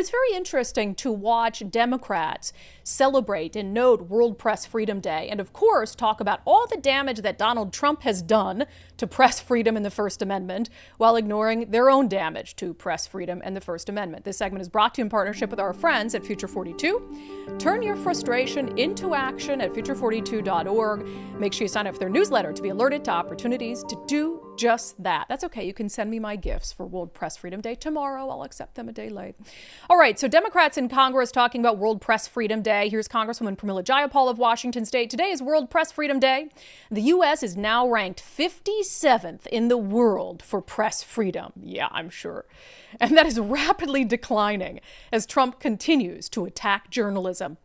was very interesting to watch Democrats celebrate and note World Press Freedom Day and, of course, talk about all the damage that Donald Trump has done to press freedom and the First Amendment while ignoring their own damage to press freedom and the First Amendment. This segment is brought to you in partnership with our friends at Future 42. Turn your frustration into action at future42.org. Make sure you sign up for their newsletter to be alerted to opportunities to do just that. That's okay. You can send me my gifts for World Press Freedom Day tomorrow. I'll accept them a day late. All right. So Democrats in Congress talking about World Press Freedom Day. Here's Congresswoman Pramila Jayapal of Washington State. Today is World Press Freedom Day. The U.S. is now ranked 57th in the world for press freedom. Yeah, I'm sure. And that is rapidly declining as Trump continues to attack journalism.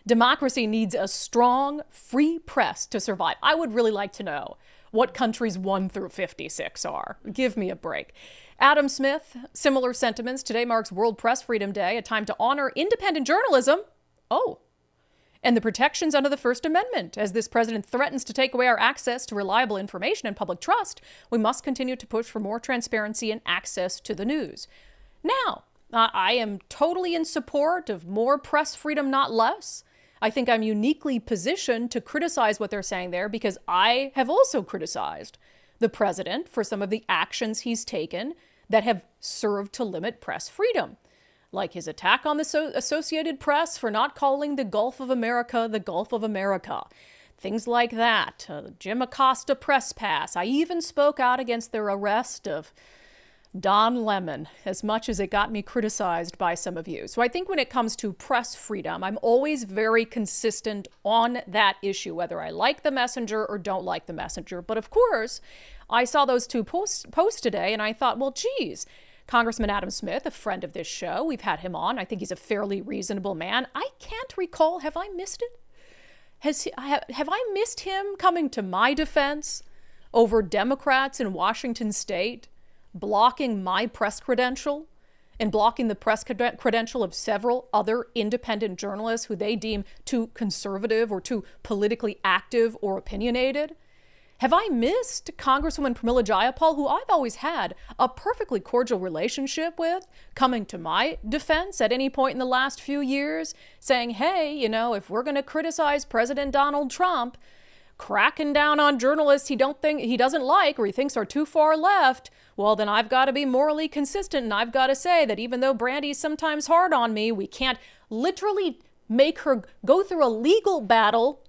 Democracy needs a strong, free press to survive. I would really like to know what countries 1 through 56 are. Give me a break. Adam Smith, similar sentiments. Today marks World Press Freedom Day, a time to honor independent journalism. And the protections under the First Amendment. As this president threatens to take away our access to reliable information and public trust, we must continue to push for more transparency and access to the news. Now, I am totally in support of more press freedom, not less. I think I'm uniquely positioned to criticize what they're saying there because I have also criticized the president for some of the actions he's taken that have served to limit press freedom, like his attack on the Associated Press for not calling the Gulf of America the Gulf of America. Things like that. Jim Acosta press pass. I even spoke out against their arrest of Don Lemon, as much as it got me criticized by some of you. So I think when it comes to press freedom, I'm always very consistent on that issue, whether I like the messenger or don't like the messenger. But of course, I saw those two posts today and I thought, well, geez, Congressman Adam Smith, a friend of this show, we've had him on. I think he's a fairly reasonable man. I can't recall, have I missed it? Have I missed him coming to my defense over Democrats in Washington State blocking my press credential and blocking the press credential of several other independent journalists who they deem too conservative or too politically active or opinionated? Have I missed Congresswoman Pramila Jayapal, who I've always had a perfectly cordial relationship with, coming to my defense at any point in the last few years, saying, hey, if we're going to criticize President Donald Trump, cracking down on journalists he doesn't like or he thinks are too far left, well, then I've got to be morally consistent and I've got to say that even though Brandy's sometimes hard on me, we can't literally make her go through a legal battle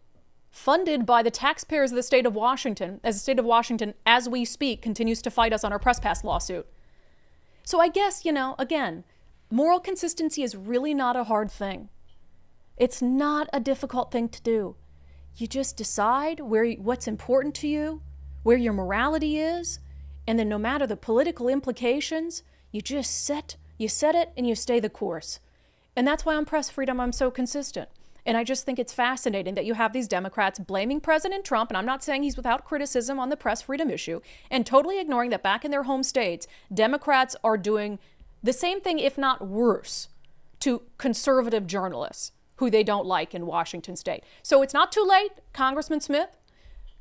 funded by the taxpayers of the state of Washington, as the state of Washington, as we speak, continues to fight us on our press pass lawsuit. So I guess, again, moral consistency is really not a hard thing. It's not a difficult thing to do. You just decide what's important to you, where your morality is, and then no matter the political implications, you set it and you stay the course. And that's why on press freedom, I'm so consistent. And I just think it's fascinating that you have these Democrats blaming President Trump, and I'm not saying he's without criticism on the press freedom issue, and totally ignoring that back in their home states, Democrats are doing the same thing, if not worse, to conservative journalists who they don't like in Washington State. So it's not too late, Congressman Smith,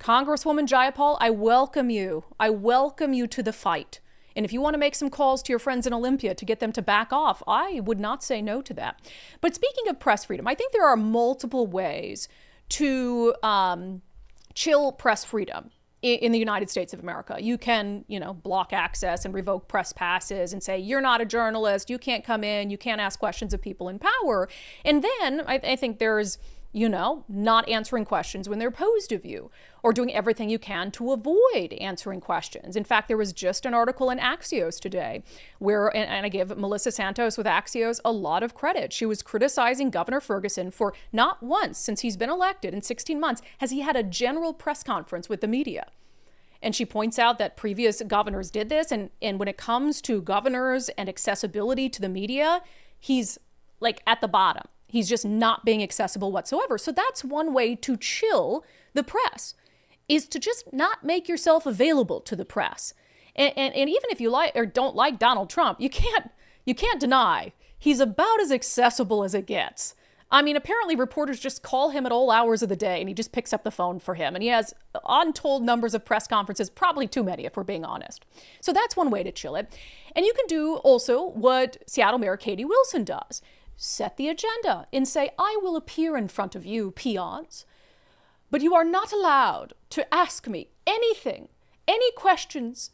Congresswoman Jayapal, I welcome you. I welcome you to the fight. And if you want to make some calls to your friends in Olympia to get them to back off, I would not say no to that. But speaking of press freedom, I think there are multiple ways to chill press freedom in the United States of America. You can, block access and revoke press passes and say, you're not a journalist, you can't come in, you can't ask questions of people in power. And then I think there's, not answering questions when they're posed of you, or doing everything you can to avoid answering questions. In fact, there was just an article in Axios today where, and I give Melissa Santos with Axios a lot of credit. She was criticizing Governor Ferguson for not once since he's been elected in 16 months has he had a general press conference with the media. And she points out that previous governors did this. And when it comes to governors and accessibility to the media, he's like at the bottom. He's just not being accessible whatsoever. So that's one way to chill the press, is to just not make yourself available to the press. And even if you like or don't like Donald Trump, you can't deny he's about as accessible as it gets. I mean, apparently reporters just call him at all hours of the day and he just picks up the phone for him. And he has untold numbers of press conferences, probably too many if we're being honest. So that's one way to chill it. And you can do also what Seattle Mayor Katie Wilson does. Set the agenda and say, I will appear in front of you, peons, but you are not allowed to ask me anything, any questions,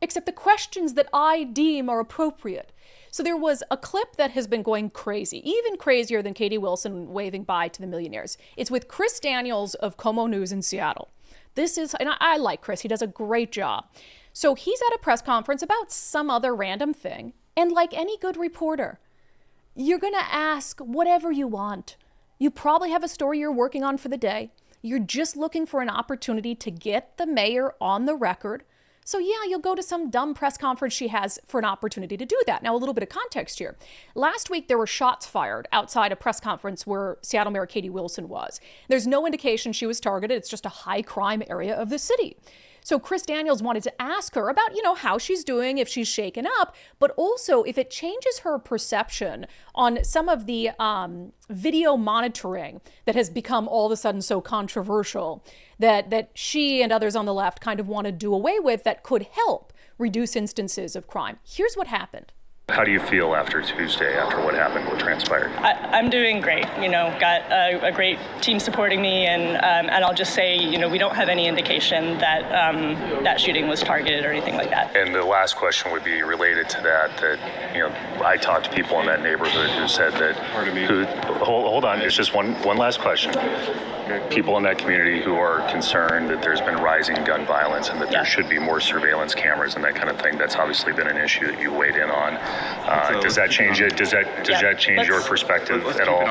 except the questions that I deem are appropriate. So there was a clip that has been going crazy, even crazier than Katie Wilson waving bye to the millionaires. It's with Chris Daniels of Como News in Seattle. And I like Chris, he does a great job. So he's at a press conference about some other random thing. And like any good reporter, you're gonna ask whatever you want. You probably have a story you're working on for the day. You're just looking for an opportunity to get the mayor on the record. So yeah, you'll go to some dumb press conference she has for an opportunity to do that. Now, a little bit of context here. Last week, there were shots fired outside a press conference where Seattle Mayor Katie Wilson was. There's no indication she was targeted. It's just a high crime area of the city. So Chris Daniels wanted to ask her about, how she's doing, if she's shaken up, but also if it changes her perception on some of the video monitoring that has become all of a sudden so controversial that she and others on the left kind of want to do away with that could help reduce instances of crime. Here's what happened. How do you feel after Tuesday, after what happened, what transpired? I'm doing great. Got a great team supporting me, and I'll just say, we don't have any indication that that shooting was targeted or anything like that. And the last question would be related to that I talked to people in that neighborhood who said that. Pardon me. Hold on. It's just one last question. People in that community who are concerned that there's been rising gun violence and that there should be more surveillance cameras and that kind of thing. That's obviously been an issue that you weighed in on. Does that change it? Does that change your perspective at all?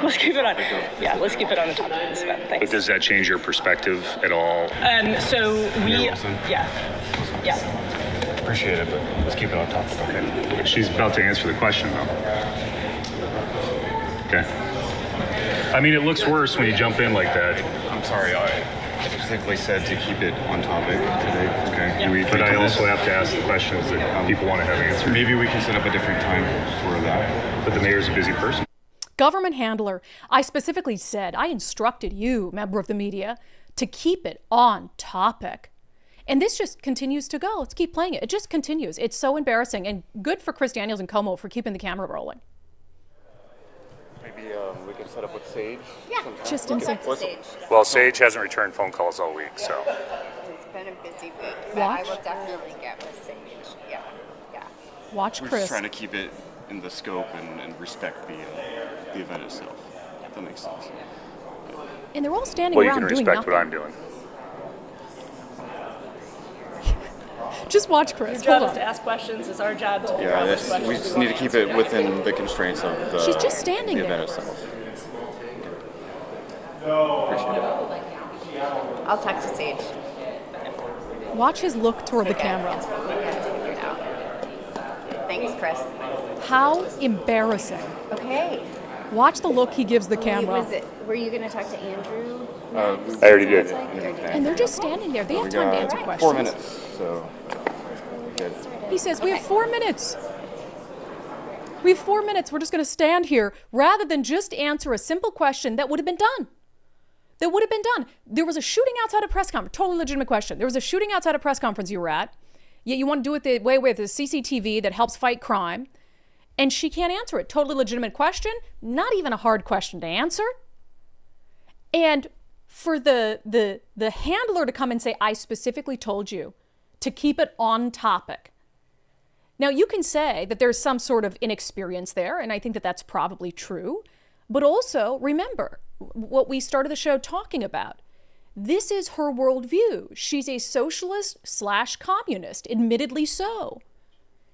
Let's keep it on. Yeah, let's keep it on the topic of this event. Thanks. But does that change your perspective at all? Yeah. Appreciate it, but let's keep it on topic. Okay. She's about to answer the question, though. Okay. I mean, it looks worse when you jump in like that. I'm sorry, I specifically said to keep it on topic today. Okay. Yeah. But I also have to ask the questions that people want to have answered. Maybe we can set up a different time for that. But the mayor's a busy person. Government handler, I specifically said, I instructed you, member of the media, to keep it on topic. And this just continues to go. Let's keep playing it. It just continues. It's so embarrassing. And good for Chris Daniels and Como for keeping the camera rolling. Maybe we can set up with Sage. Yeah, just in Sage. Well, Sage hasn't returned phone calls all week, so. It's been a busy week, but Watch. I will definitely get with Sage. Yeah. Watch We're Chris. just trying to keep it in the scope and respect the event itself. If that makes sense. And they're all standing Well, you around can doing respect nothing. what I'm doing. Just watch Chris. Your Hold job is on. to ask questions. It's our job to Yeah, we just need to keep it within the constraints of the, She's just standing the there. event itself. I'll talk to Sage. Watch his look toward the camera. Thanks, Chris. How embarrassing. Okay. Watch the look he gives the camera. Were you going to talk to Andrew? I already did. And they're just standing there. They have time to answer questions. 4 minutes, so good. He says, we have 4 minutes. We have 4 minutes. We're just going to stand here rather than just answer a simple question that would have been done. That would have been done. There was a shooting outside a press conference. Totally legitimate question. There was a shooting outside a press conference you were at. Yet you want to do it the way with the CCTV that helps fight crime. And she can't answer it. Totally legitimate question. Not even a hard question to answer. And for the handler to come and say, I specifically told you to keep it on topic. Now, you can say that there's some sort of inexperience there, and I think that that's probably true. But also, remember what we started the show talking about. This is her worldview. She's a socialist/communist, admittedly so.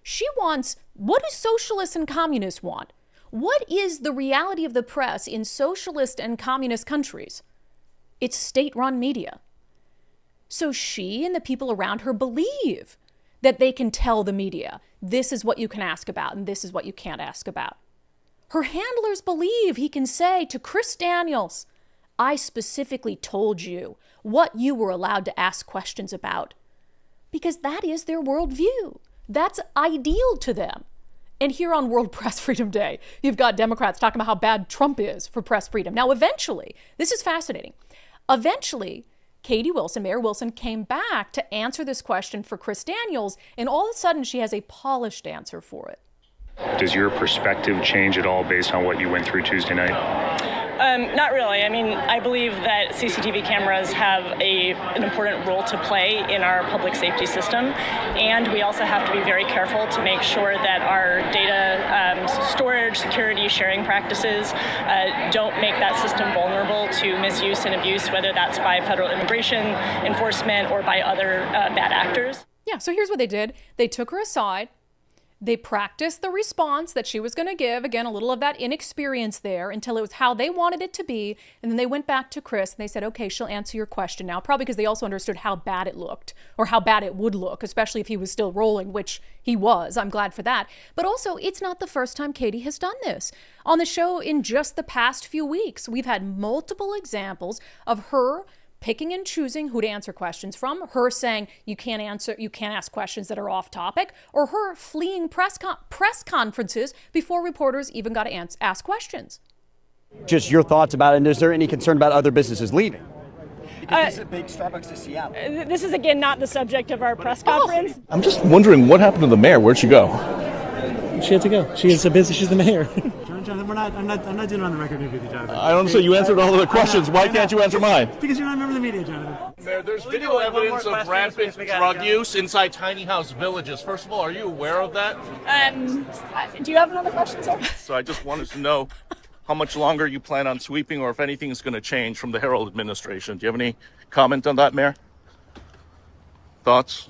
She wants, what do socialists and communists want? What is the reality of the press in socialist and communist countries? It's state-run media. So she and the people around her believe that they can tell the media, this is what you can ask about and this is what you can't ask about. Her handlers believe he can say to Chris Daniels, I specifically told you what you were allowed to ask questions about. Because that is their worldview. That's ideal to them. And here on World Press Freedom Day, you've got Democrats talking about how bad Trump is for press freedom. Now, eventually, this is fascinating. Eventually, Mayor Wilson came back to answer this question for Chris Daniels, and all of a sudden she has a polished answer for it. Does your perspective change at all based on what you went through Tuesday night? Not really. I mean, I believe that CCTV cameras have an important role to play in our public safety system, and we also have to be very careful to make sure that our data storage, security, sharing practices don't make that system vulnerable to misuse and abuse, whether that's by federal immigration enforcement or by other bad actors. Yeah, so here's what they did. They took her aside. They practiced the response that she was going to give, again, a little of that inexperience there, until it was how they wanted it to be. And then they went back to Chris and they said, okay, she'll answer your question now, probably because they also understood how bad it looked, or how bad it would look, especially if he was still rolling, which he was. I'm glad for that. But also, it's not the first time Katie has done this. On the show in just the past few weeks, we've had multiple examples of her picking and choosing who to answer questions from, her saying you can't ask questions that are off topic, or her fleeing press conferences before reporters even got to ask questions. Just your thoughts about it, and is there any concern about other businesses leaving? Because this is a big Starbucks to Seattle. This is, again, not the subject of our press conference. I'm just wondering what happened to the mayor. Where'd she go? She had to go. She is so busy. She's the mayor. Jonathan, I'm not doing it on the record interview with you, Jonathan. I don't understand. You answered all of the questions. Why can't you answer mine? Because you're not a member of the media, Jonathan. Mayor, there's video evidence of rampant drug use inside tiny house villages. First of all, are you aware of that? Do you have another question, sir? So I just wanted to know how much longer you plan on sweeping, or if anything is going to change from the Herald administration. Do you have any comment on that, Mayor? Thoughts?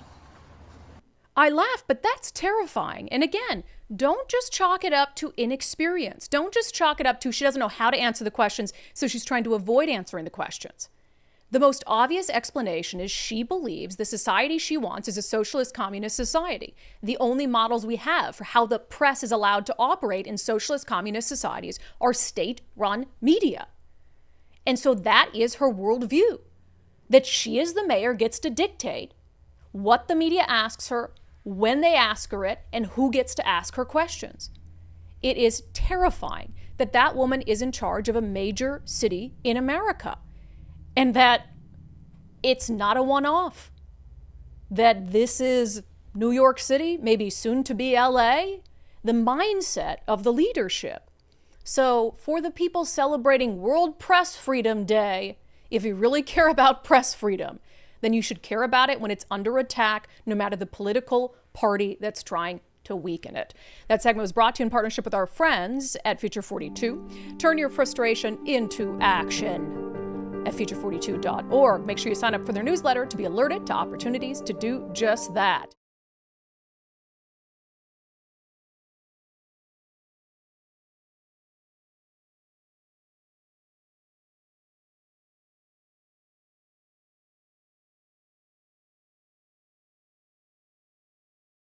I laugh, but that's terrifying. And again, don't just chalk it up to inexperience. Don't just chalk it up to she doesn't know how to answer the questions, so she's trying to avoid answering the questions. The most obvious explanation is she believes the society she wants is a socialist communist society. The only models we have for how the press is allowed to operate in socialist communist societies are state-run media. And so that is her worldview, that she as the mayor gets to dictate what the media asks her, when they ask her it, and who gets to ask her questions. It is terrifying that that woman is in charge of a major city in America, and that it's not a one-off, that this is New York City, maybe soon to be LA, the mindset of the leadership. So for the people celebrating World Press Freedom Day, if you really care about press freedom, then you should care about it when it's under attack, no matter the political party that's trying to weaken it. That segment was brought to you in partnership with our friends at Future 42. Turn your frustration into action at future42.org. Make sure you sign up for their newsletter to be alerted to opportunities to do just that.